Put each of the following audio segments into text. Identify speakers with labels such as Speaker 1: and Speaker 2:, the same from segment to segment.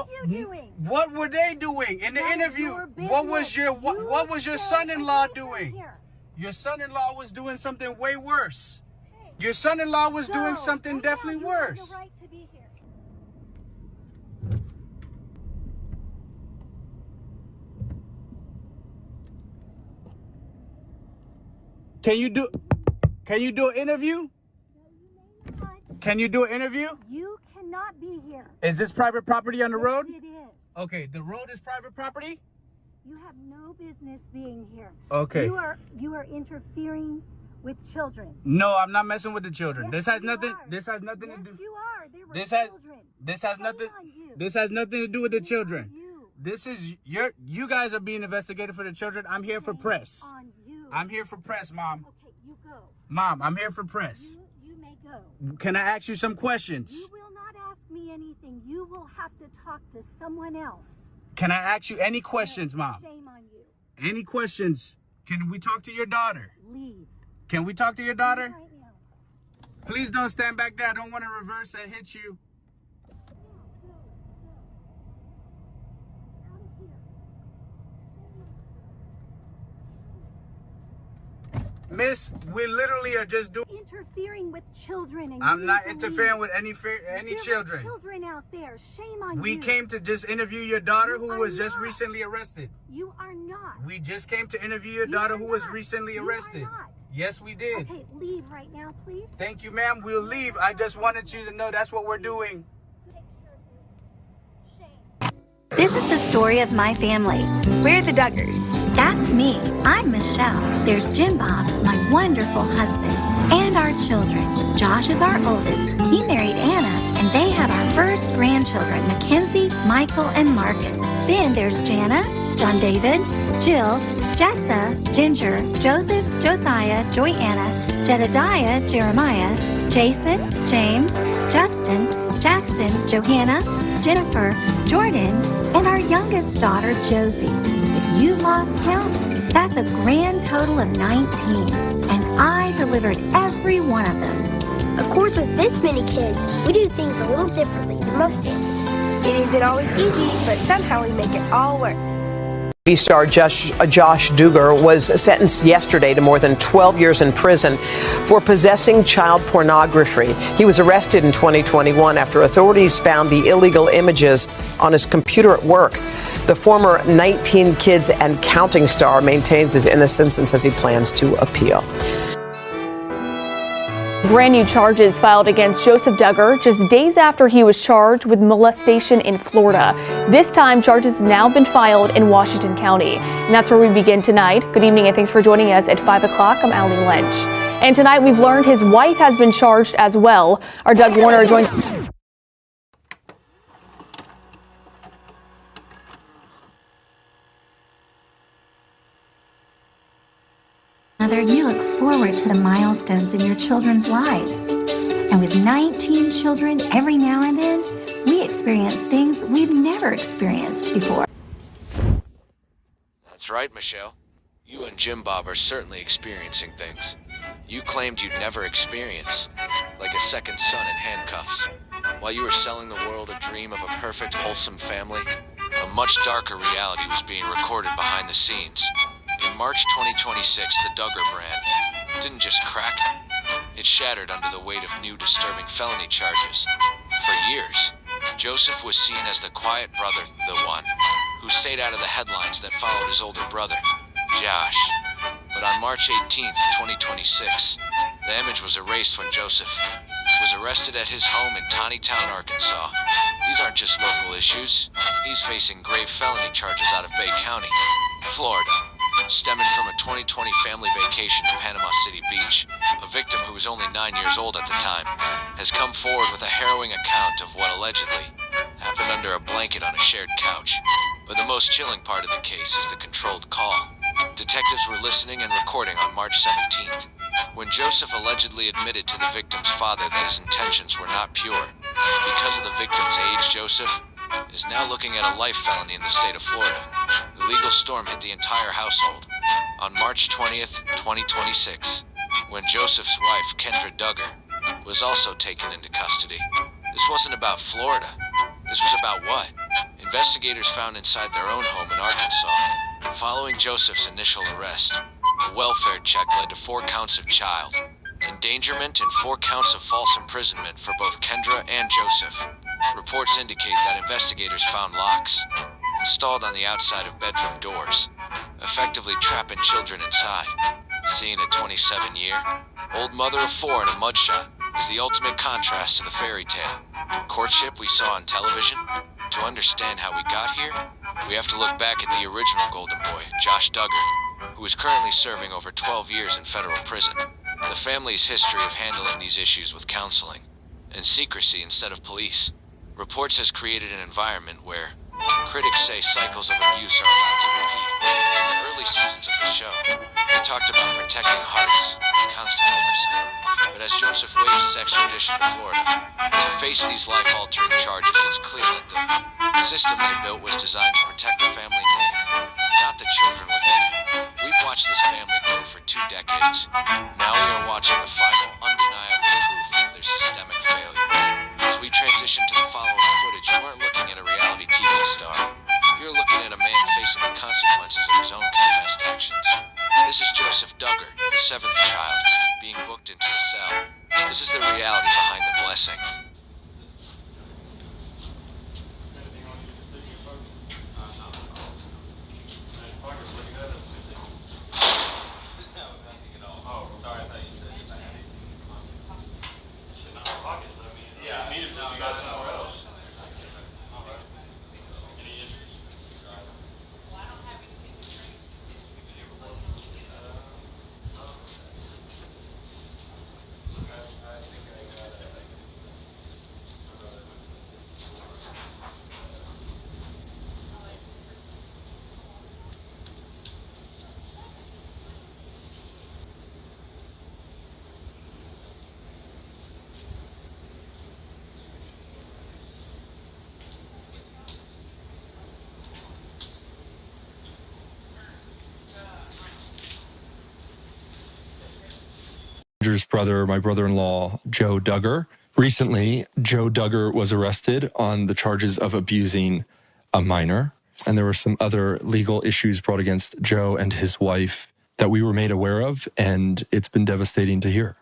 Speaker 1: What were you doing? What were they doing in the interview? What was your son-in-law doing? Your son-in-law was doing something way worse. Your son-in-law was doing something definitely worse. You have the right to be here. Can you do an interview? Can you do an interview? You cannot be here. Is this private property on the road? It is. Okay, the road is private property? You have no business being here. Okay. You are interfering with children. No, I'm not messing with the children. Yes, this has nothing to do. Yes, you are. They were children. This has nothing to do with the children. This is you guys are being investigated for the children. I'm here for press. I'm here for press, Mom. Okay, you go. Mom, I'm here for press. You may go. Can I ask you some questions? You will not ask me anything. You will have to talk to someone else. Can I ask you any questions, Mom? Shame on you. Any questions? Can we talk to your daughter? Leave. Can we talk to your daughter? Right now. Please don't stand back there. I don't want to reverse and hit you. Miss, we literally are just doing interfering with children. And I'm not interfering with any children. Children out there, shame on you. We came to just interview your daughter who was just recently arrested. You are not. We just came to interview your daughter who was recently arrested. Yes, we did. Okay, leave right now, please. Thank you, ma'am. We'll leave. I just wanted you to know that's what we're doing.
Speaker 2: This is the story of my family. We're the Duggars. That's me. I'm Michelle. There's Jim Bob, my wonderful husband, and our children. Josh is our oldest. He married Anna, and they had our first grandchildren, Mackenzie, Michael, and Marcus. Then there's Jana, John David, Jill, Jessa, Ginger, Joseph, Josiah, Joyanna, Jedediah, Jeremiah, Jason, James, Justin, Jackson, Johanna, Jennifer, Jordan, and our youngest daughter, Josie. If you lost count, that's a grand total of 19, and I delivered every one of them.
Speaker 3: Of course, with this many kids, we do things a little differently than most families. It isn't always easy, but somehow we make it all work.
Speaker 4: TV star Josh Duggar was sentenced yesterday to more than 12 years in prison for possessing child pornography. He was arrested in 2021 after authorities found the illegal images on his computer at work. The former 19 kids and counting star maintains his innocence and says he plans to appeal.
Speaker 5: Brand new charges filed against Joseph Duggar just days after he was charged with molestation in Florida. This time, charges have now been filed in Washington County. And that's where we begin tonight. Good evening and thanks for joining us at 5 o'clock. I'm Allie Lynch. And tonight we've learned his wife has been charged as well. Our Doug Warner joins.
Speaker 2: Mother, you look forward to the milestones in your children's lives. And with 19 children every now and then, we experience things we've never experienced before.
Speaker 6: That's right, Michelle. You and Jim Bob are certainly experiencing things you claimed you'd never experience, like a second son in handcuffs. While you were selling the world a dream of a perfect, wholesome family, a much darker reality was being recorded behind the scenes. In March 2026, the Duggar brand didn't just crack, it shattered under the weight of new disturbing felony charges. For years, Joseph was seen as the quiet brother, the one who stayed out of the headlines that followed his older brother, Josh. But on March 18th, 2026, the image was erased when Joseph was arrested at his home in Tawnytown, Arkansas. These aren't just local issues. He's facing grave felony charges out of Bay County, Florida, stemming from a 2020 family vacation to Panama City Beach. A victim who was only 9 years old at the time has come forward with a harrowing account of what allegedly happened under a blanket on a shared couch. But the most chilling part of the case is the controlled call. Detectives were listening and recording on March 17th, when Joseph allegedly admitted to the victim's father that his intentions were not pure. Because of the victim's age, Joseph is now looking at a life felony in the state of Florida. The legal storm hit the entire household on March 20th, 2026, when Joseph's wife, Kendra Duggar, was also taken into custody. This wasn't about Florida. This was about what? Investigators found inside their own home in Arkansas. Following Joseph's initial arrest, a welfare check led to 4 counts of child endangerment and 4 counts of false imprisonment for both Kendra and Joseph. Reports indicate that investigators found locks installed on the outside of bedroom doors, effectively trapping children inside. Seeing a 27-year-old mother of 4 in a mugshot is the ultimate contrast to the fairy tale courtship we saw on television. To understand how we got here, we have to look back at the original Golden Boy, Josh Duggar, who is currently serving over 12 years in federal prison. The family's history of handling these issues with counseling and secrecy instead of police reports has created an environment where critics say cycles of abuse are allowed to repeat. In the early seasons of the show, they talked about protecting hearts and constant oversight. But as Joseph waves his extradition to Florida to face these life-altering charges, it's clear that the system they built was designed to protect the family name, not the children within it. We've watched this family grow for 2 decades. Now we are watching the final, undeniable proof of their systemic failure. As we transition to the following footage, you aren't looking at a reality TV star. You're looking at a man facing the consequences of his own confessed actions. This is Joseph Duggar, the 7th child, being booked into a cell. This is the reality behind the blessing.
Speaker 7: Brother, my brother-in-law, Joe Duggar. Recently, Joe Duggar was arrested on the charges of abusing a minor, and there were some other legal issues brought against Joe and his wife that we were made aware of, and it's been devastating to hear.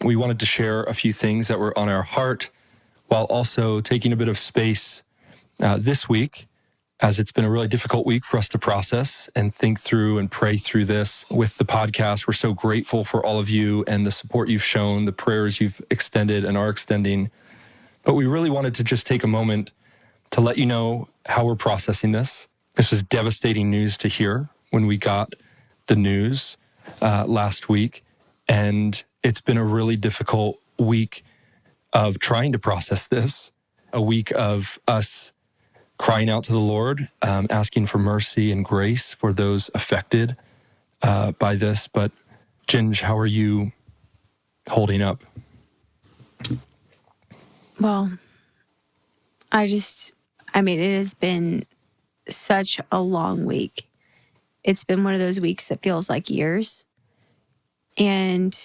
Speaker 7: We wanted to share a few things that were on our heart while also taking a bit of space this week, as it's been a really difficult week for us to process and think through and pray through this with the podcast. We're so grateful for all of you and the support you've shown, the prayers you've extended and are extending. But we really wanted to just take a moment to let you know how we're processing this. This was devastating news to hear when we got the news last week. And it's been a really difficult week of trying to process this, a week of us crying out to the Lord, asking for mercy and grace for those affected by this. But Ginge, how are you holding up?
Speaker 8: Well, it has been such a long week. It's been one of those weeks that feels like years. And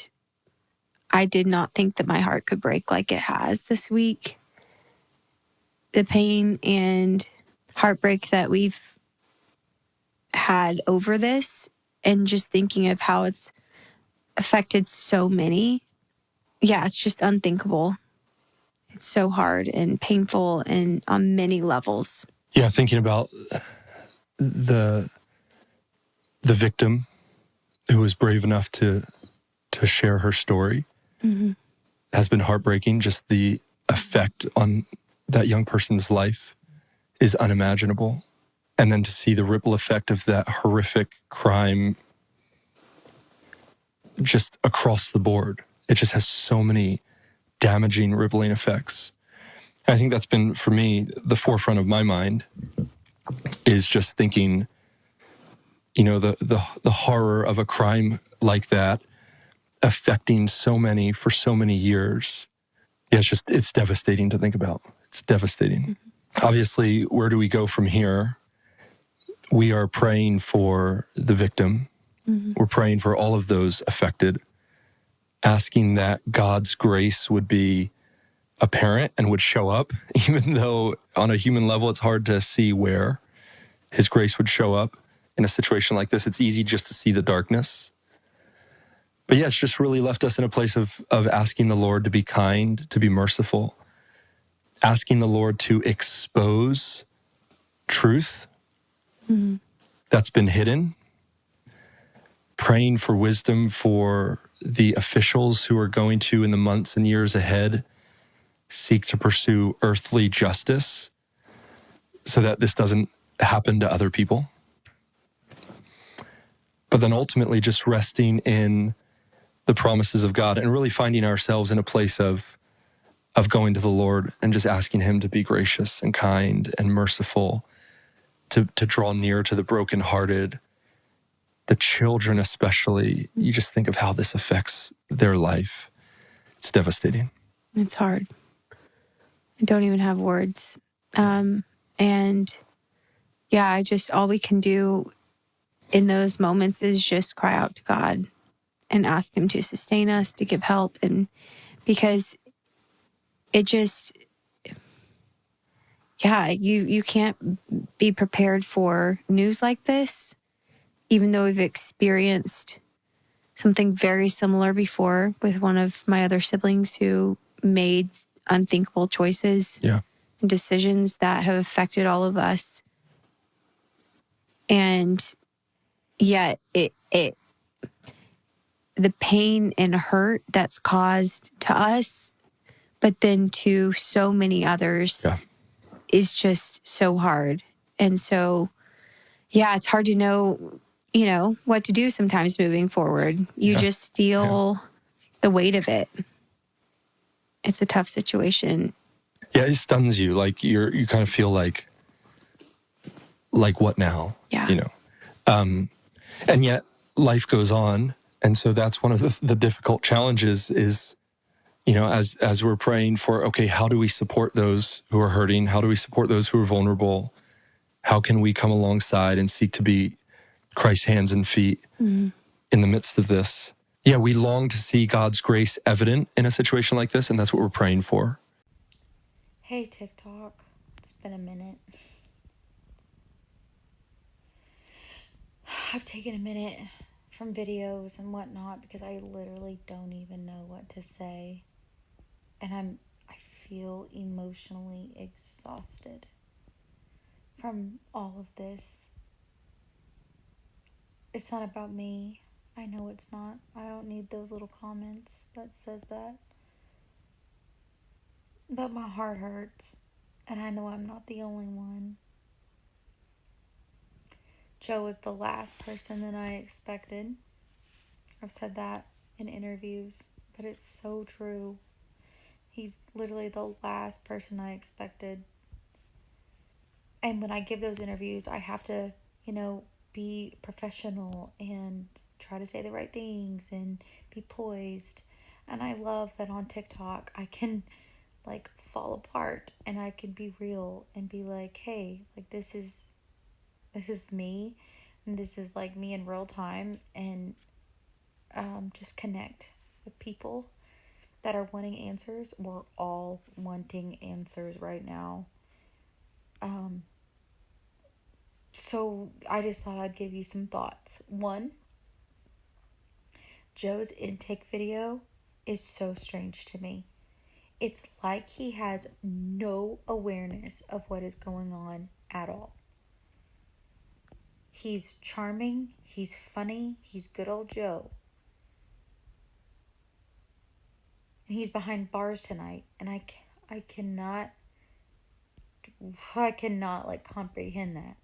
Speaker 8: I did not think that my heart could break like it has this week. The pain and heartbreak that we've had over this, and just thinking of how it's affected so many. Yeah, it's just unthinkable. It's so hard and painful and on many levels.
Speaker 7: Yeah, thinking about the victim who was brave enough to share her story has been heartbreaking. Just the effect on that young person's life is unimaginable. And then to see the ripple effect of that horrific crime just across the board, it just has so many damaging, rippling effects. And I think that's been, for me, the forefront of my mind is just thinking, the horror of a crime like that affecting so many for so many years. Yeah, it's devastating to think about. It's devastating. Obviously, where do we go from here? We are praying for the victim. We're praying for all of those affected, asking that God's grace would be a parent and would show up, even though on a human level, it's hard to see where his grace would show up in a situation like this. It's easy just to see the darkness. But yeah, it's just really left us in a place of asking the Lord to be kind, to be merciful, asking the Lord to expose truth that's been hidden, praying for wisdom for the officials who are going to, in the months and years ahead, seek to pursue earthly justice so that this doesn't happen to other people. But then ultimately just resting in the promises of God and really finding ourselves in a place of going to the Lord and just asking him to be gracious and kind and merciful, to draw near to the brokenhearted, the children especially. You just think of how this affects their life. It's devastating.
Speaker 8: It's hard. I don't even have words. And yeah, all we can do in those moments is just cry out to God and ask him to sustain us, to give help. And because it just, yeah, you can't be prepared for news like this, even though we've experienced something very similar before with one of my other siblings who made unthinkable choices and decisions that have affected all of us. And yet the pain and hurt that's caused to us, but then to so many others is just so hard. And so, yeah, it's hard to know, what to do sometimes moving forward. You just feel the weight of it. It's a tough situation.
Speaker 7: Yeah, it stuns you. Like you kind of feel like what now?
Speaker 8: Yeah.
Speaker 7: And yet life goes on. And so that's one of the difficult challenges is, as we're praying for, okay, how do we support those who are hurting? How do we support those who are vulnerable? How can we come alongside and seek to be Christ's hands and feet in the midst of this? Yeah, we long to see God's grace evident in a situation like this, and that's what we're praying for.
Speaker 9: Hey, TikTok. It's been a minute. I've taken a minute from videos and whatnot because I literally don't even know what to say. And I feel emotionally exhausted from all of this. It's not about me. I know it's not. I don't need those little comments that says that. But my heart hurts, and I know I'm not the only one. Joe was the last person that I expected. I've said that in interviews, but it's so true. He's literally the last person I expected. And when I give those interviews, I have to, be professional and try to say the right things and be poised. And I love that on TikTok I can fall apart and I can be real and be like, hey, this is me, and this is me in real time, and just connect with people that are wanting answers. We're all wanting answers right now. So I just thought I'd give you some thoughts. One, Joe's intake video is so strange to me. It's like he has no awareness of what is going on at all. He's charming, he's funny, he's good old Joe. And he's behind bars tonight, and I cannot comprehend that.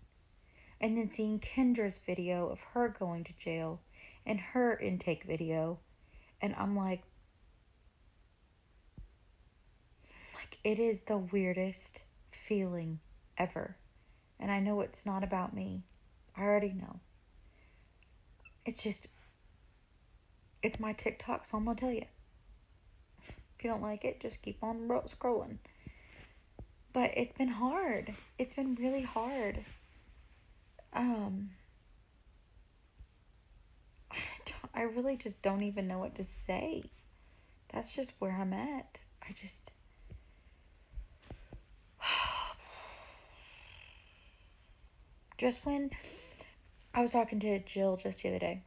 Speaker 9: And then seeing Kendra's video of her going to jail and her intake video, and I'm like it is the weirdest feeling ever. And I know it's not about me. I already know. It's my TikTok, so I'm gonna tell you. If you don't like it, just keep on scrolling. But it's been hard. It's been really hard. I really just don't even know what to say. That's just where I'm at. Just when I was talking to Jill just the other day,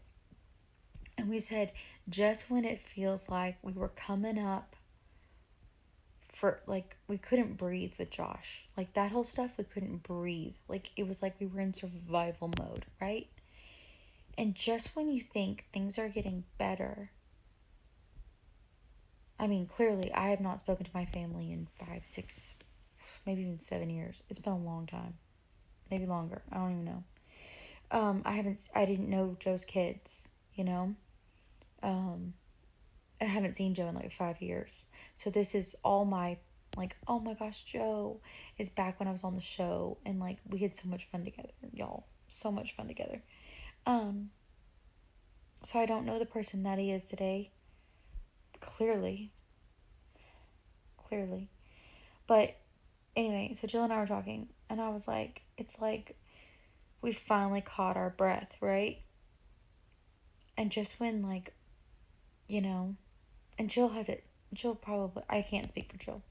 Speaker 9: and we said, just when it feels like we were coming up for, like, we couldn't breathe with Josh. Like, that whole stuff, we couldn't breathe. Like, it was like we were in survival mode, right? And just when you think things are getting better, I mean, clearly, I have not spoken to my family in 5, 6, maybe even 7 years. It's been a long time. Maybe longer. I don't even know. I didn't know Joe's kids, you know? I haven't seen Joe in like 5 years. So this is all my, like, oh my gosh, Joe is back when I was on the show. And, like, we had so much fun together, y'all. So much fun together. So I don't know the person that he is today. Clearly. But anyway, so Jill and I were talking, and I was like, it's like we finally caught our breath, right? And just when, like, you know, and Jill probably, I can't speak for Jill,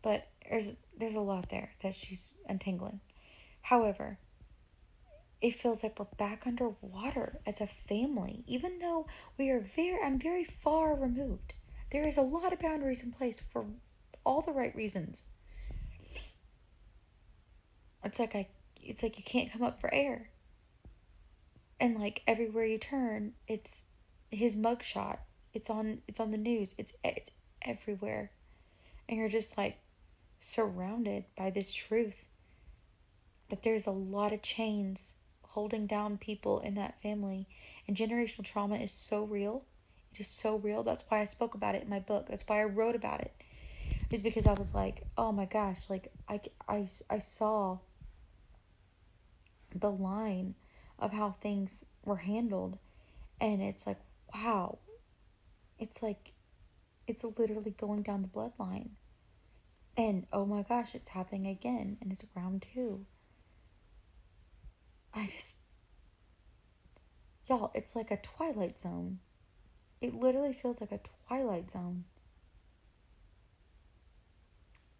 Speaker 9: but there's a lot there that she's untangling. However, it feels like we're back underwater as a family, even though I'm very far removed. There is a lot of boundaries in place for all the right reasons. It's like you can't come up for air. And, like, everywhere you turn, it's his mugshot. It's on the news. It's everywhere. And you're just, like, surrounded by this truth that there's a lot of chains holding down people in that family. And generational trauma is so real. It is so real. That's why I spoke about it in my book. That's why I wrote about it. Is because I was like, oh my gosh, like, I saw the line of how things were handled, and it's like, wow, it's like, it's literally going down the bloodline, and oh my gosh, it's happening again, and it's round 2. Y'all, it's like a Twilight Zone. It literally feels like a Twilight Zone,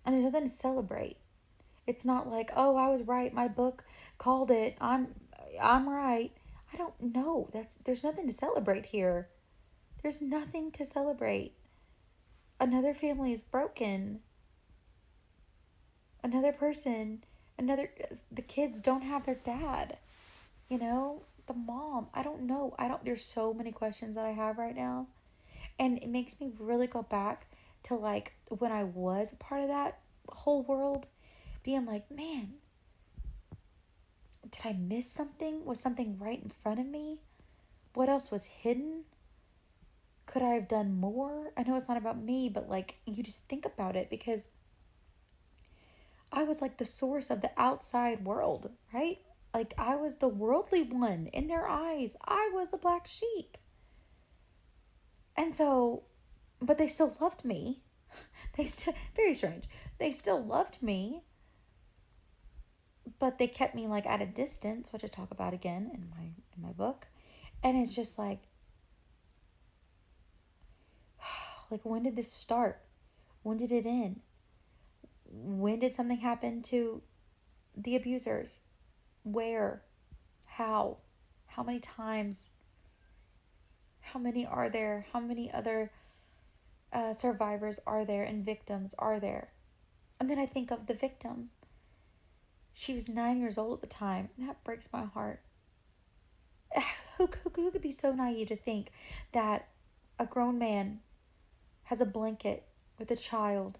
Speaker 9: and there's nothing to celebrate. It's not like, oh, I was right, my book called it, I'm right. I don't know. There's nothing to celebrate here. There's nothing to celebrate. Another family is broken. Another person, the kids don't have their dad. You know, the mom. I don't know. There's so many questions that I have right now. And it makes me really go back to, like, when I was a part of that whole world, being like, man, did I miss something? Was something right in front of me? What else was hidden? Could I have done more? I know it's not about me, but, like, you just think about it, because I was like the source of the outside world, right? Like, I was the worldly one in their eyes. I was the black sheep. And so, but they still loved me. Very strange. They still loved me. But they kept me, like, at a distance, which I talk about again in my book. And it's just like, when did this start? When did it end? When did something happen to the abusers? Where? How? How many times? How many are there? How many other survivors are there and victims are there? And then I think of the victim. She was 9 years old at the time. And that breaks my heart. Who could be so naive to think that a grown man has a blanket with a child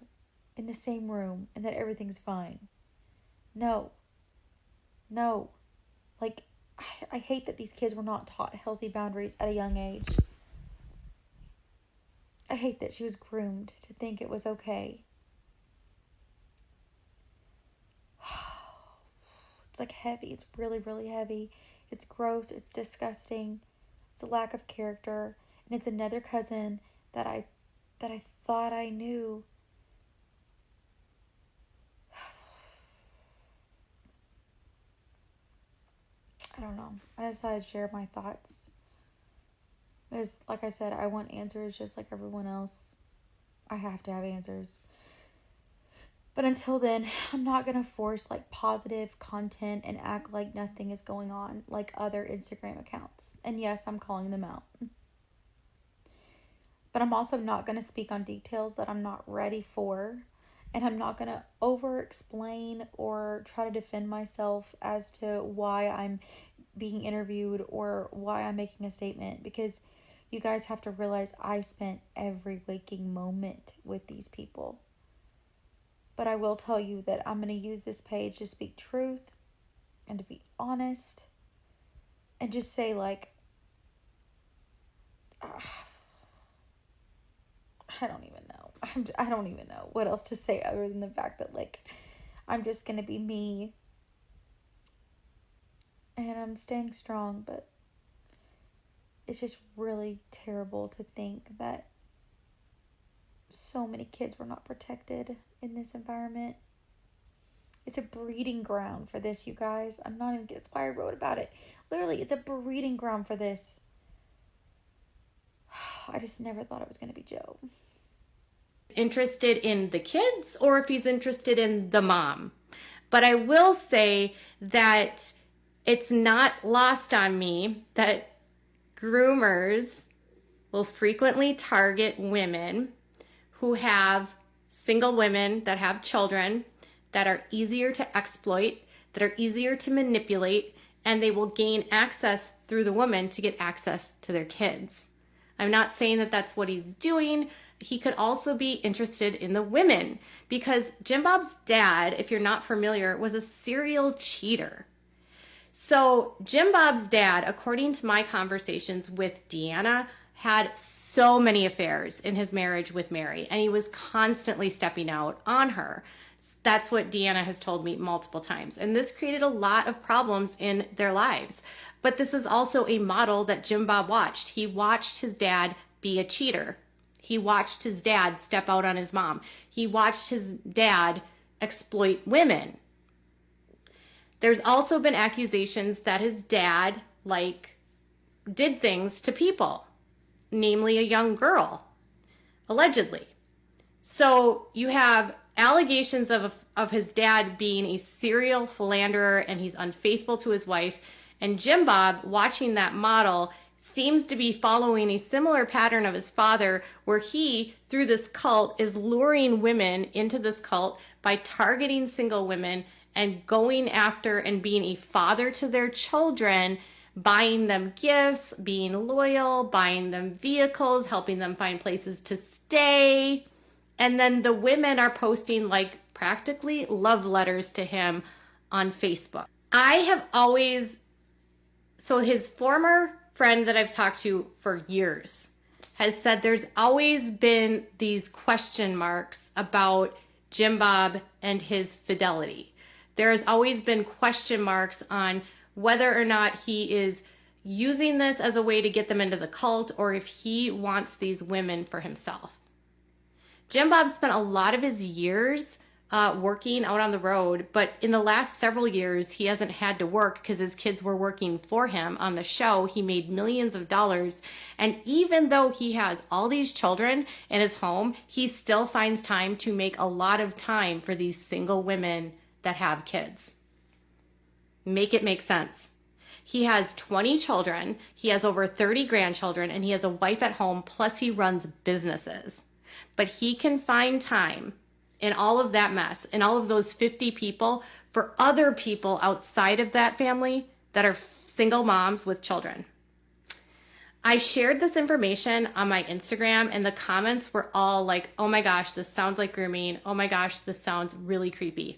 Speaker 9: in the same room and that everything's fine? No. Like, I hate that these kids were not taught healthy boundaries at a young age. I hate that she was groomed to think it was okay. It's like heavy. It's really, really heavy. It's gross. It's disgusting. It's a lack of character. And it's another cousin that I thought I knew. I don't know. I decided to share my thoughts. There's, like I said, I want answers just like everyone else. I have to have answers. But until then, I'm not going to force like positive content and act like nothing is going on like other Instagram accounts. And yes, I'm calling them out. But I'm also not going to speak on details that I'm not ready for. And I'm not going to over explain or try to defend myself as to why I'm being interviewed or why I'm making a statement. Because you guys have to realize I spent every waking moment with these people. But I will tell you that I'm going to use this page to speak truth and to be honest and just say like, I don't even know. I don't even know what else to say other than the fact that like, I'm just going to be me and I'm staying strong, but it's just really terrible to think that so many kids were not protected in this environment. It's a breeding ground for this, you guys. That's why I wrote about it. Literally, it's a breeding ground for this. I just never thought it was going to be Joe.
Speaker 10: Interested in the kids or if he's interested in the mom. But I will say that it's not lost on me that groomers will frequently target women who have single women that have children that are easier to exploit, that are easier to manipulate, and they will gain access through the woman to get access to their kids. I'm not saying that that's what he's doing. He could also be interested in the women because Jim Bob's dad, if you're not familiar, was a serial cheater. So Jim Bob's dad, according to my conversations with Deanna, had so many affairs in his marriage with Mary, and he was constantly stepping out on her. That's what Deanna has told me multiple times. And this created a lot of problems in their lives. But this is also a model that Jim Bob watched. He watched his dad be a cheater. He watched his dad step out on his mom. He watched his dad exploit women. There's also been accusations that his dad, did things to people, namely a young girl, allegedly. So you have allegations of his dad being a serial philanderer and he's unfaithful to his wife. And Jim Bob, watching that model, seems to be following a similar pattern of his father, where he, through this cult, is luring women into this cult by targeting single women and going after and being a father to their children, buying them gifts, being loyal, buying them vehicles, helping them find places to stay. And then the women are posting practically love letters to him on Facebook. So his former friend that I've talked to for years has said there's always been these question marks about Jim Bob and his fidelity. There has always been question marks on whether or not he is using this as a way to get them into the cult or if he wants these women for himself. Jim Bob spent a lot of his years working out on the road, but in the last several years, he hasn't had to work because his kids were working for him on the show. He made millions of dollars. And even though he has all these children in his home, he still finds time to make a lot of time for these single women that have kids. Make it make sense. He has 20 children, he has over 30 grandchildren, and he has a wife at home, plus he runs businesses. But he can find time in all of that mess, in all of those 50 people, for other people outside of that family that are single moms with children. I shared this information on my Instagram, and the comments were all like, oh my gosh, this sounds like grooming. Oh my gosh, this sounds really creepy.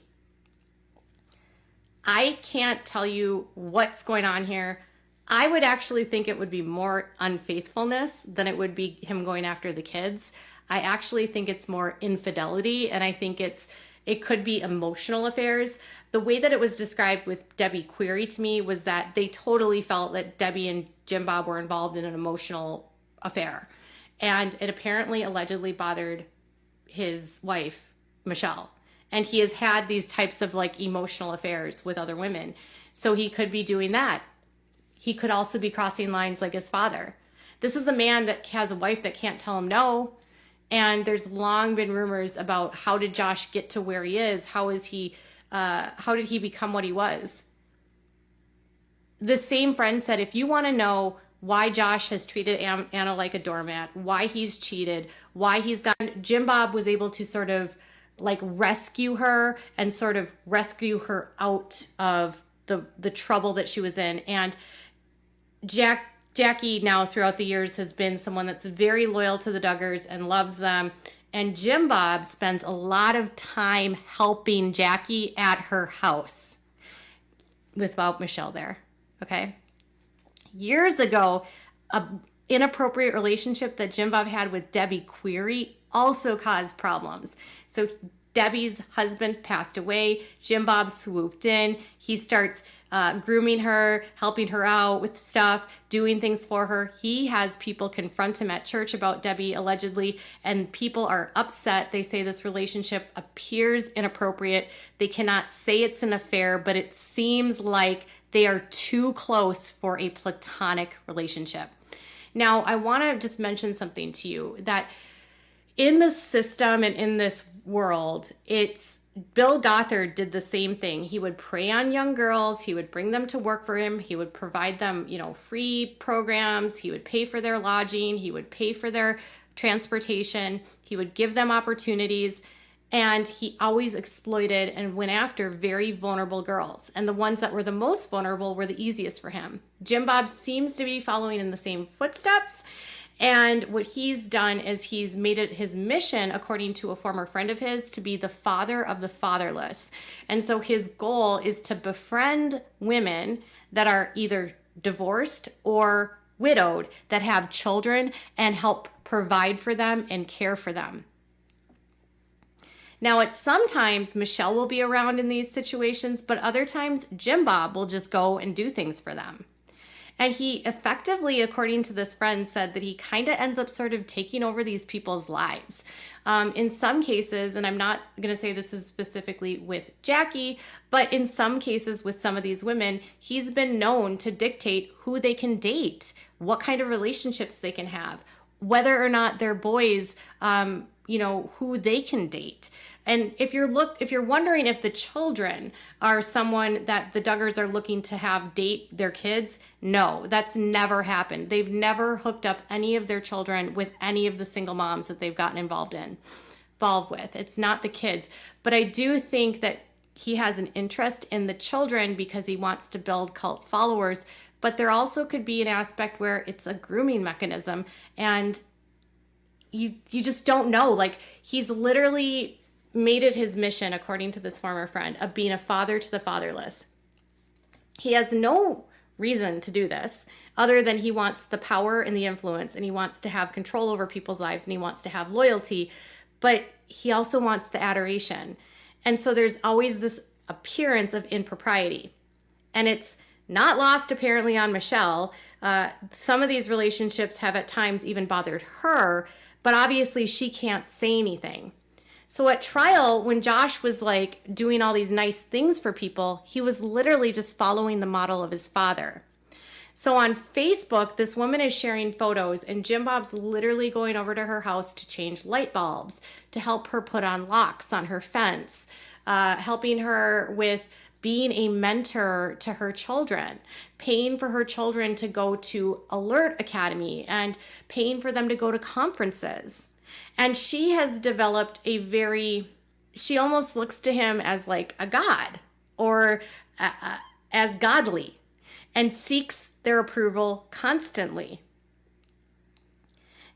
Speaker 10: I can't tell you what's going on here. I would actually think it would be more unfaithfulness than it would be him going after the kids. I actually think it's more infidelity, and I think it could be emotional affairs. The way that it was described with Debbie Query to me was that they totally felt that Debbie and Jim Bob were involved in an emotional affair. And it apparently allegedly bothered his wife, Michelle. And he has had these types of emotional affairs with other women. So he could be doing that. He could also be crossing lines like his father. This is a man that has a wife that can't tell him no. And there's long been rumors about how did Josh get to where he is? How did he become what he was? The same friend said, if you want to know why Josh has treated Anna like a doormat, why he's cheated, why he's gotten, Jim Bob was able to sort of like rescue her and sort of rescue her out of the trouble that she was in. And Jackie now throughout the years has been someone that's very loyal to the Duggars and loves them. And Jim Bob spends a lot of time helping Jackie at her house without Michelle there. Okay. Years ago, an inappropriate relationship that Jim Bob had with Debbie Query also caused problems. So Debbie's husband passed away. Jim Bob swooped in. He starts grooming her, helping her out with stuff, doing things for her. He has people confront him at church about Debbie allegedly, and people are upset. They say this relationship appears inappropriate. They cannot say it's an affair, but it seems like they are too close for a platonic relationship. Now, I want to just mention something to you that in the system and in this world, Bill Gothard did the same thing. He would prey on young girls. He would bring them to work for him. He would provide them, free programs. He would pay for their lodging. He would pay for their transportation. He would give them opportunities. And he always exploited and went after very vulnerable girls. And the ones that were the most vulnerable were the easiest for him. Jim Bob seems to be following in the same footsteps. And what he's done is he's made it his mission, according to a former friend of his, to be the father of the fatherless. And so his goal is to befriend women that are either divorced or widowed, that have children, and help provide for them and care for them. Now, sometimes Michelle will be around in these situations, but other times Jim Bob will just go and do things for them. And he effectively, according to this friend, said that he kind of ends up sort of taking over these people's lives. In some cases, and I'm not going to say this is specifically with Jackie, but in some cases with some of these women, he's been known to dictate who they can date, what kind of relationships they can have, whether or not they're boys, who they can date. And if you're wondering if the children are someone that the Duggars are looking to have date their kids, no, that's never happened. They've never hooked up any of their children with any of the single moms that they've gotten involved with. It's not the kids. But I do think that he has an interest in the children because he wants to build cult followers. But there also could be an aspect where it's a grooming mechanism, and you just don't know. Like, he's literally made it his mission, according to this former friend, of being a father to the fatherless. He has no reason to do this other than he wants the power and the influence, and he wants to have control over people's lives, and he wants to have loyalty, but he also wants the adoration. And so there's always this appearance of impropriety. And it's not lost apparently on Michelle. Some of these relationships have at times even bothered her, but obviously she can't say anything. So at trial, when Josh was like doing all these nice things for people, he was literally just following the model of his father. So on Facebook, this woman is sharing photos, and Jim Bob's literally going over to her house to change light bulbs, to help her put on locks on her fence, helping her with being a mentor to her children, paying for her children to go to Alert Academy, and paying for them to go to conferences. And she has developed she almost looks to him as like a god, or as godly, and seeks their approval constantly.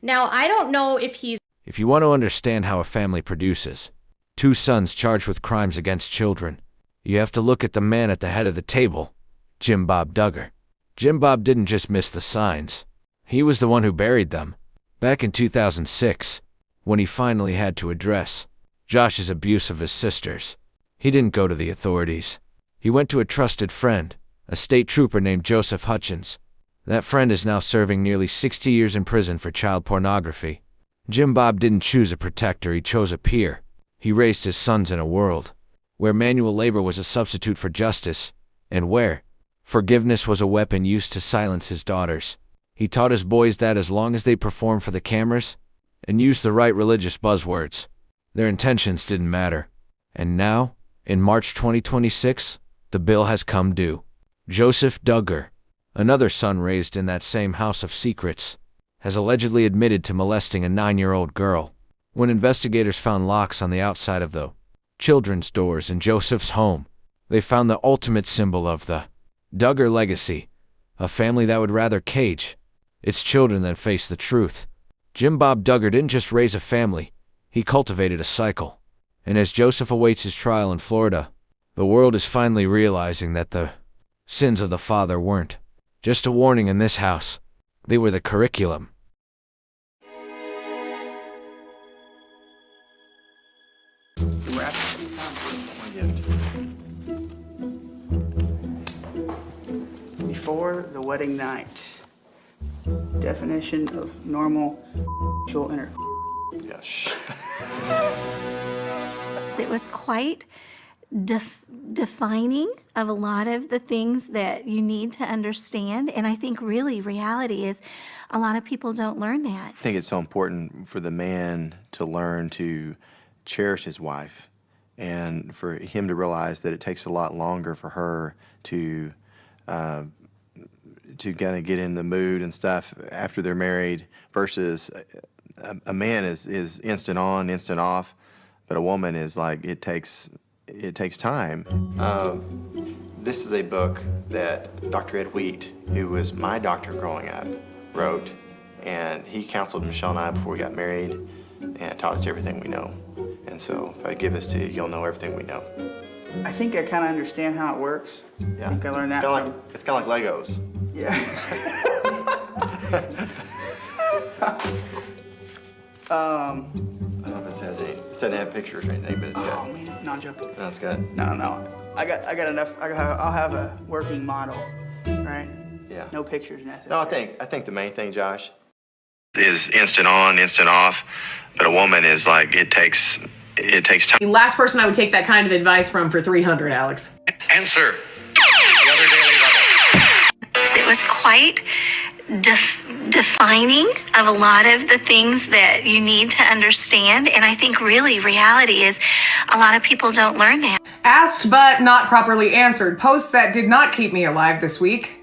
Speaker 10: Now, I don't know if
Speaker 11: If you want to understand how a family produces two sons charged with crimes against children, you have to look at the man at the head of the table, Jim Bob Duggar. Jim Bob didn't just miss the signs. He was the one who buried them. Back in 2006, when he finally had to address Josh's abuse of his sisters, he didn't go to the authorities. He went to a trusted friend, a state trooper named Joseph Hutchins. That friend is now serving nearly 60 years in prison for child pornography. Jim Bob didn't choose a protector, he chose a peer. He raised his sons in a world where manual labor was a substitute for justice, and where forgiveness was a weapon used to silence his daughters. He taught his boys that as long as they performed for the cameras, and used the right religious buzzwords. Their intentions didn't matter. And now, in March 2026, the bill has come due. Joseph Duggar, another son raised in that same house of secrets, has allegedly admitted to molesting a 9-year-old girl. When investigators found locks on the outside of the children's doors in Joseph's home, they found the ultimate symbol of the Duggar legacy, a family that would rather cage its children than face the truth. Jim Bob Duggar didn't just raise a family, he cultivated a cycle. And as Joseph awaits his trial in Florida, the world is finally realizing that the sins of the father weren't just a warning in this house, they were the curriculum.
Speaker 12: Before the wedding night. Definition of normal sexual intercourse.
Speaker 1: Yes.
Speaker 2: It was quite defining of a lot of the things that you need to understand. And I think really reality is a lot of people don't learn that.
Speaker 13: I think it's so important for the man to learn to cherish his wife and for him to realize that it takes a lot longer for her to kind of get in the mood and stuff after they're married versus a man is instant on, instant off, but a woman is like, it takes time. This is a book that Dr. Ed Wheat, who was my doctor growing up, wrote, and he counseled Michelle and I before we got married and taught us everything we know. And so if I give this to you, you'll know everything we know.
Speaker 12: I think I kind of understand how it works.
Speaker 13: Yeah.
Speaker 12: I think I learned that.
Speaker 13: It's kind of like Legos.
Speaker 12: Yeah.
Speaker 13: I don't know if it says any. It doesn't have pictures or anything, but it's got.
Speaker 12: Oh man, not joking.
Speaker 13: No, it's good.
Speaker 12: No. I got enough. I'll have a working model, right?
Speaker 13: Yeah.
Speaker 12: No pictures necessary.
Speaker 13: No, I think the main thing, Josh, is instant on, instant off, but a woman is like, it takes time.
Speaker 14: The last person I would take that kind of advice from for 300, Alex.
Speaker 6: Answer. The other daily level.
Speaker 2: It was quite defining of a lot of the things that you need to understand. And I think really reality is a lot of people don't learn that.
Speaker 14: Asked but not properly answered. Posts that did not keep me alive this week.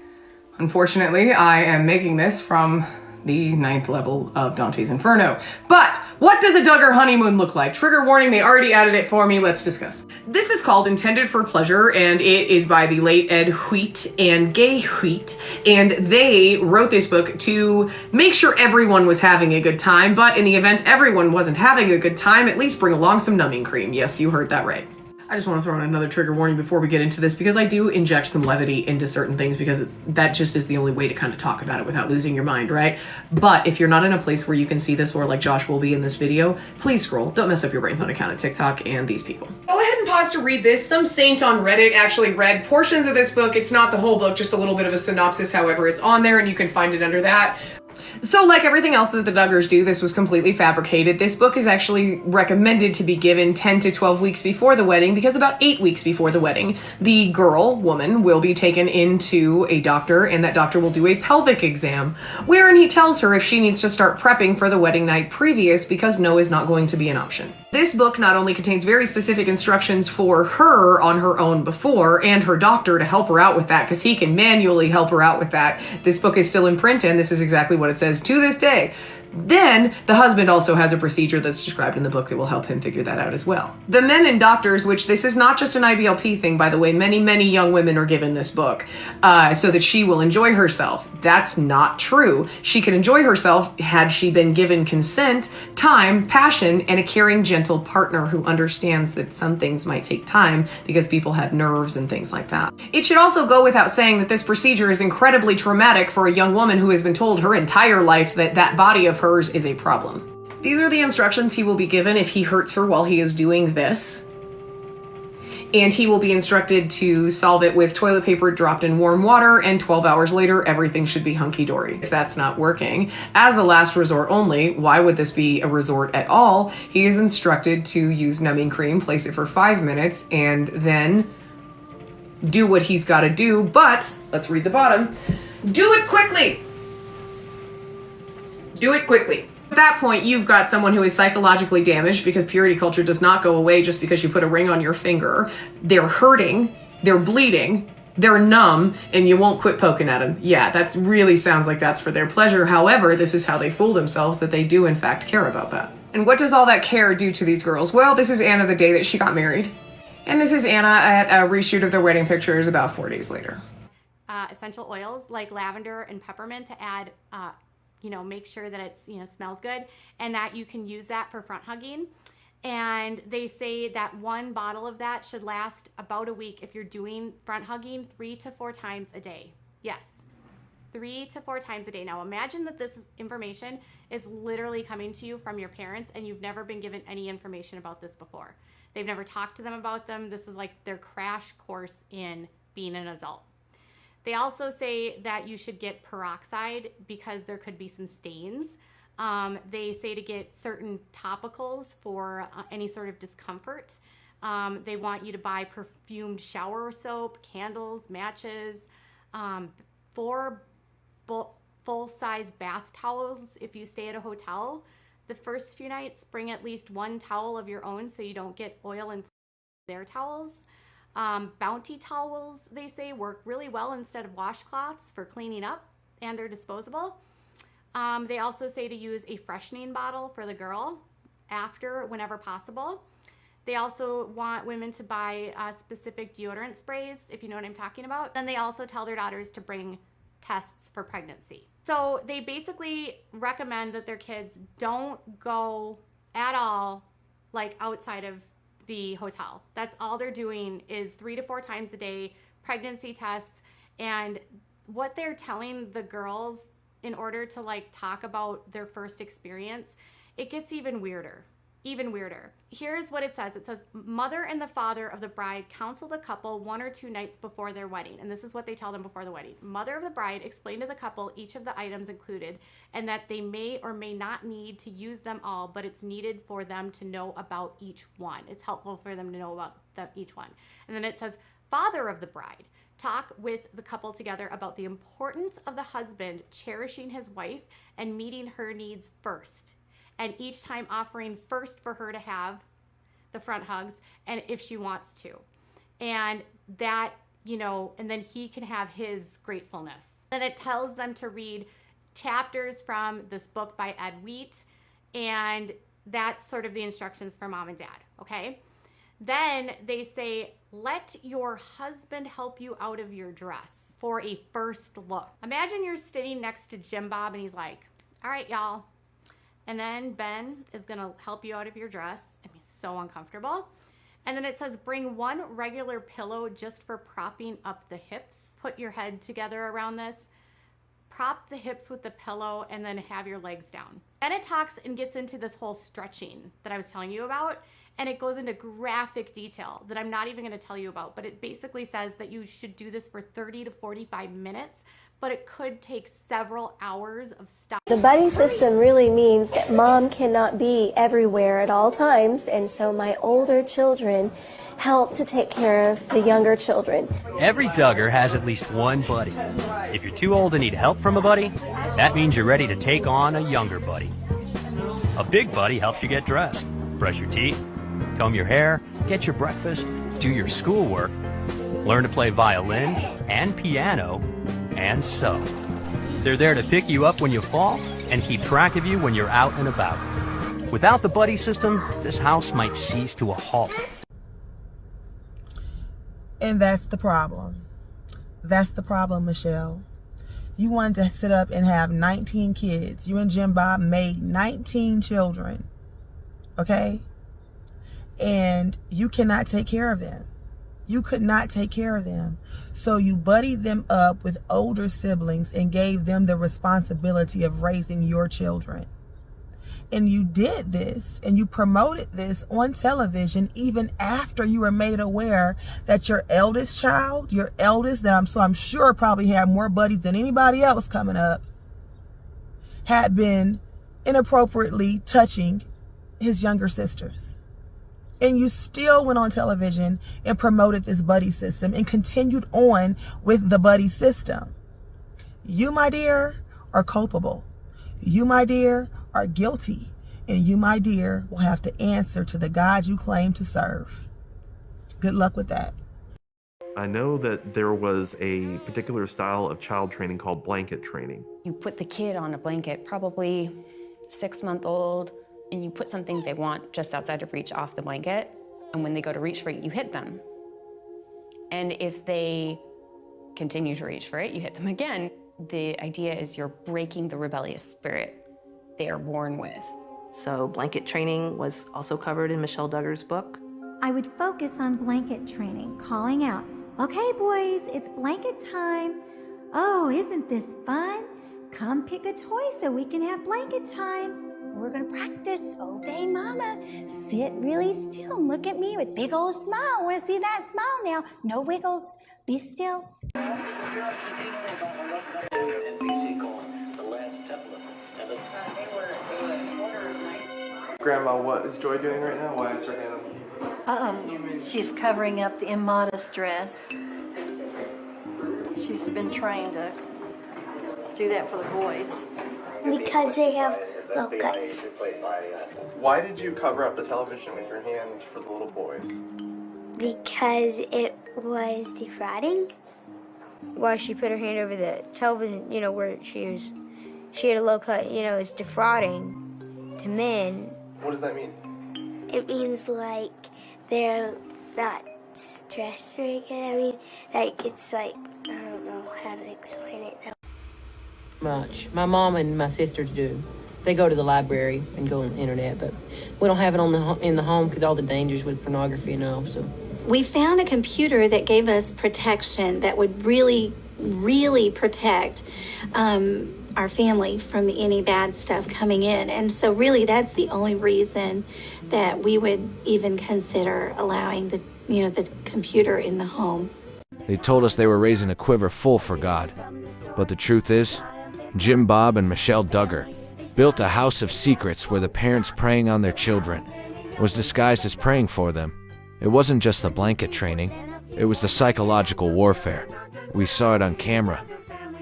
Speaker 14: Unfortunately, I am making this from the 9th level of Dante's Inferno. But what does a Duggar honeymoon look like? Trigger warning, they already added it for me. Let's discuss. This is called Intended for Pleasure, and it is by the late Ed Wheat and Gay Wheat. And they wrote this book to make sure everyone was having a good time, but in the event everyone wasn't having a good time, at least bring along some numbing cream. Yes, you heard that right. I just want to throw in another trigger warning before we get into this, because I do inject some levity into certain things, because that just is the only way to kind of talk about it without losing your mind, right? But if you're not in a place where you can see this, or like Josh will be in this video, please scroll. Don't mess up your brains on account of TikTok and these people. Go ahead and pause to read this. Some saint on Reddit actually read portions of this book. It's not the whole book, just a little bit of a synopsis. However, it's on there and you can find it under that. So like everything else that the Duggars do, this was completely fabricated. This book is actually recommended to be given 10 to 12 weeks before the wedding, because about 8 weeks before the wedding, the woman, will be taken into a doctor, and that doctor will do a pelvic exam, wherein he tells her if she needs to start prepping for the wedding night previous, because no is not going to be an option. This book not only contains very specific instructions for her on her own before, and her doctor to help her out with that, because he can manually help her out with that. This book is still in print, and this is exactly what it says to this day. Then the husband also has a procedure that's described in the book that will help him figure that out as well. The men and doctors, which this is not just an IBLP thing, by the way, many young women are given this book so that she will enjoy herself. That's not true. She can enjoy herself had she been given consent, time, passion, and a caring, gentle partner who understands that some things might take time because people have nerves and things like that. It should also go without saying that this procedure is incredibly traumatic for a young woman who has been told her entire life that that body of hers is a problem. These are the instructions he will be given if he hurts her while he is doing this. And he will be instructed to solve it with toilet paper dropped in warm water, and 12 hours later, everything should be hunky-dory. If that's not working, as a last resort only, why would this be a resort at all? He is instructed to use numbing cream, place it for 5 minutes, and then do what he's got to do. But, let's read the bottom. Do it quickly! Do it quickly. What that point, you've got someone who is psychologically damaged because purity culture does not go away just because you put a ring on your finger. They're hurting, they're bleeding, they're numb, and you won't quit poking at them. Yeah, that really sounds like that's for their pleasure. However, this is how they fool themselves that they do in fact care about that. And what does all that care do to these girls? Well, this is Anna the day that she got married. And this is Anna at a reshoot of their wedding pictures about 4 days later.
Speaker 10: Essential oils like lavender and peppermint to add, make sure that it's, smells good, and that you can use that for front hugging. And they say that 1 bottle of that should last about a week if you're doing front hugging 3 to 4 times a day. Yes, 3 to 4 times a day. Now imagine that this information is literally coming to you from your parents and you've never been given any information about this before. They've never talked to them about them. This is like their crash course in being an adult. They also say that you should get peroxide because there could be some stains. They say to get certain topicals for any sort of discomfort. They want you to buy perfumed shower soap, candles, matches, 4 full-size bath towels if you stay at a hotel. The first few nights, bring at least 1 towel of your own so you don't get oil in their towels. Bounty towels, they say, work really well instead of washcloths for cleaning up, and they're disposable. They also say to use a freshening bottle for the girl after, whenever possible. They also want women to buy specific deodorant sprays, if you know what I'm talking about. Then they also tell their daughters to bring tests for pregnancy. So they basically recommend that their kids don't go at all like outside of the hotel. That's all they're doing is 3 to 4 times a day, pregnancy tests. And what they're telling the girls in order to talk about their first experience, it gets even weirder. Here's what it says. It says, mother and the father of the bride counsel the couple 1 or 2 nights before their wedding. And this is what they tell them before the wedding. Mother of the bride explained to the couple each of the items included and that they may or may not need to use them all, but it's needed for them to know about each one. It's helpful for them to know about each one. And then it says, father of the bride, talk with the couple together about the importance of the husband cherishing his wife and meeting her needs first. And each time offering first for her to have the front hugs and if she wants to. And that, and then he can have his gratefulness. And it tells them to read chapters from this book by Ed Wheat. And that's sort of the instructions for mom and dad, okay? Then they say, let your husband help you out of your dress for a first look. Imagine you're sitting next to Jim Bob and he's like, all right, y'all. And then Ben is gonna help you out of your dress and be so uncomfortable. And then it says, bring 1 regular pillow just for propping up the hips. Put your head together around this. Prop the hips with the pillow and then have your legs down. Then it talks and gets into this whole stretching that I was telling you about. And it goes into graphic detail that I'm not even gonna tell you about, but it basically says that you should do this for 30 to 45 minutes, but it could take several hours of stop.
Speaker 15: The buddy system really means that mom cannot be everywhere at all times, and so my older children help to take care of the younger children.
Speaker 16: Every Duggar has at least 1 buddy. If you're too old to need help from a buddy, that means you're ready to take on a younger buddy. A big buddy helps you get dressed, brush your teeth, comb your hair, get your breakfast, do your schoolwork, learn to play violin and piano, and sew. They're there to pick you up when you fall and keep track of you when you're out and about. Without the buddy system, this house might cease to a halt.
Speaker 17: And that's the problem. That's the problem, Michelle. You wanted to sit up and have 19 kids. You and Jim Bob made 19 children. Okay? And you cannot take care of them. You could not take care of them. So you buddied them up with older siblings and gave them the responsibility of raising your children. And you did this and you promoted this on television even after you were made aware that your eldest child, that I'm sure probably had more buddies than anybody else coming up, had been inappropriately touching his younger sisters. And you still went on television and promoted this buddy system and continued on with the buddy system. You, my dear, are culpable. You, my dear, are guilty, and you, my dear, will have to answer to the God you claim to serve. Good luck with that.
Speaker 18: I know that there was a particular style of child training called blanket training.
Speaker 19: You put the kid on a blanket, probably 6-month-old, and you put something they want just outside of reach off the blanket, and when they go to reach for it, you hit them. And if they continue to reach for it, you hit them again. The idea is you're breaking the rebellious spirit they are born with.
Speaker 20: So blanket training was also covered in Michelle Duggar's book.
Speaker 21: I would focus on blanket training, calling out, "Okay, boys, it's blanket time. Oh, isn't this fun? Come pick a toy so we can have blanket time. We're gonna practice obey mama. Sit really still and look at me with big old smile. I wanna see that smile now. No wiggles, be still."
Speaker 18: Grandma, what is Joy doing right now? Why is her hand on the keyboard?
Speaker 22: She's covering up the immodest dress. She's been trained to do that for the boys.
Speaker 3: Because they have low cuts.
Speaker 18: Why did you cover up the television with your hand for the little boys?
Speaker 3: Because it was defrauding.
Speaker 23: Why she put her hand over the television, where she had a low cut, it's defrauding to men.
Speaker 18: What does that mean?
Speaker 3: It means like they're not stressed very good. I mean, like it's like, I don't know how to explain it though.
Speaker 24: Much. My mom and my sisters do. They go to the library and go on the internet, but we don't have it in the home because all the dangers with pornography and all. So
Speaker 2: We found a computer that gave us protection that would really, really protect our family from any bad stuff coming in. And so really that's the only reason that we would even consider allowing the computer in the home.
Speaker 11: They told us they were raising a quiver full for God. But the truth is, Jim Bob and Michelle Duggar built a house of secrets where the parents preying on their children was disguised as praying for them. It wasn't just the blanket training, it was the psychological warfare. We saw it on camera.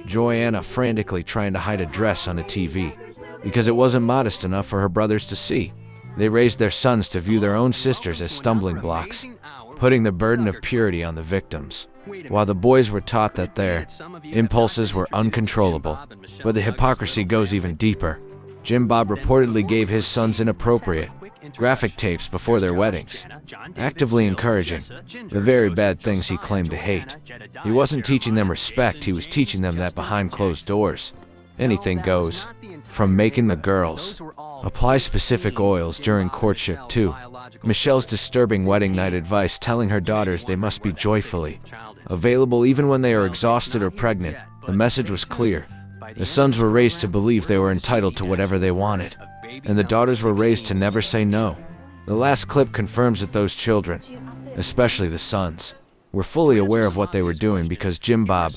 Speaker 11: Joanna frantically trying to hide a dress on a TV because it wasn't modest enough for her brothers to see. They raised their sons to view their own sisters as stumbling blocks, putting the burden of purity on the victims, while the boys were taught that their impulses were uncontrollable. But the hypocrisy goes even deeper. Jim Bob reportedly gave his sons inappropriate, graphic tapes before their weddings, actively encouraging the very bad things he claimed to hate. He wasn't teaching them respect, he was teaching them that behind closed doors, anything goes. From making the girls apply specific oils during courtship to Michelle's disturbing wedding night advice telling her daughters they must be joyfully available even when they are exhausted or pregnant. The message was clear. The sons were raised to believe they were entitled to whatever they wanted, and the daughters were raised to never say no. The last clip confirms that those children, especially the sons, were fully aware of what they were doing because Jim Bob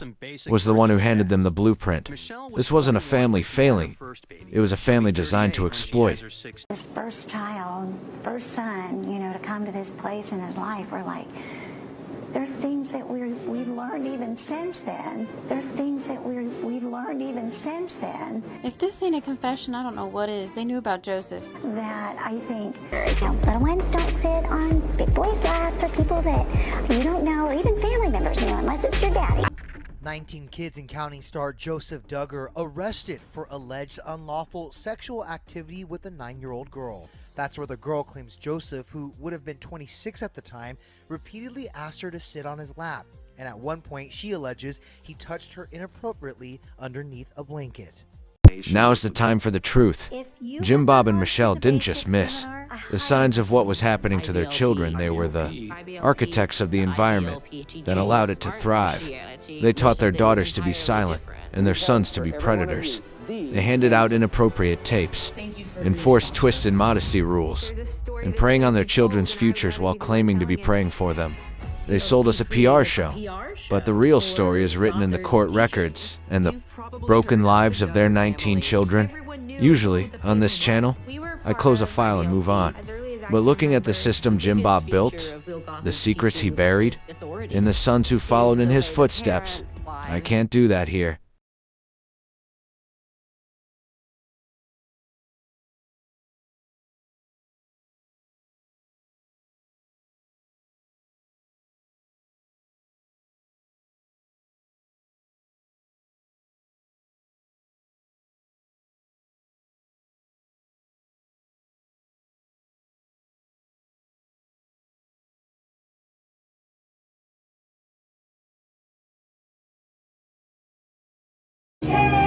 Speaker 11: was the one who handed them the blueprint. This wasn't a family failing, it was a family designed to exploit.
Speaker 21: His first child, first son, to come to this place in his life, we're like, there's things that we've learned even since then. There's things that we've learned even since then.
Speaker 25: If this ain't a confession, I don't know what is. They knew about Joseph.
Speaker 21: That I think little ones don't sit on big boys' laps or people that you don't know, or even family members, unless it's your daddy.
Speaker 26: 19 kids and counting star Joseph Duggar arrested for alleged unlawful sexual activity with a 9-year-old girl. That's where the girl claims Joseph, who would have been 26 at the time, repeatedly asked her to sit on his lap. And at one point, she alleges he touched her inappropriately underneath a blanket.
Speaker 11: Now is the time for the truth. Jim Bob and Michelle didn't just miss the signs of what was happening to their children. They were the architects of the environment that allowed it to thrive. They taught their daughters to be silent and their sons to be predators. They handed out inappropriate tapes, enforced twisted modesty rules, and preying on their children's futures while claiming to be praying for them. They sold us a PR show, but the real story is written in the court records and the broken lives of their 19 children. Usually, on this channel, I close a file and move on. But looking at the system Jim Bob built, the secrets he buried, and the sons who followed in his footsteps, I can't do that here.
Speaker 1: Unchecked.